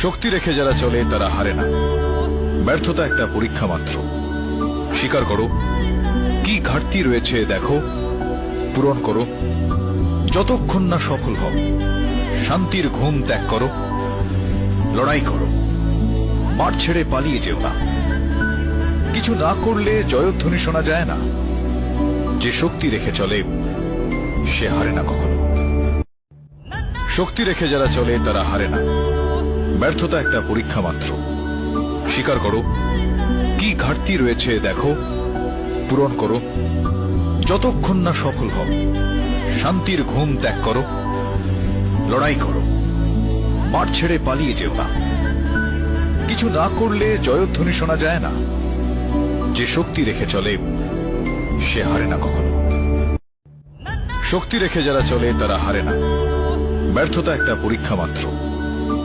শক্তি রেখে যারা চলে তারা হারে না। ব্যর্থতা একটা পরীক্ষা মাত্র। স্বীকার করো কি ঘাটতি রয়েছে, দেখো, পূরণ করো। যতক্ষণ না সফল হও, শান্তির ঘুম ত্যাগ করো, লড়াই করো, মাঠ ছেড়ে পালিয়ে যেও না। কিছু না করলে জয়ধ্বনি শোনা যায় না। যে শক্তি রেখে চলে সে হারে না কখনো। শক্তি রেখে যারা চলে তারা হারে না। ব্যর্থতা একটা পরীক্ষা মাত্র। স্বীকার করো কি ঘাটতি রয়েছে, দেখো, পূরণ করো। যতক্ষণ না সফল হও, শান্তির ঘুম ত্যাগ করো, লড়াই করো, মাঠ ছেড়ে পালিয়ে যেও না। কিছু না করলে জয়ধ্বনি শোনা যায় না। যে শক্তি রেখে চলে সে হারে না কখনো। শক্তি রেখে যারা চলে তারা হারে না। ব্যর্থতা একটা পরীক্ষা মাত্র।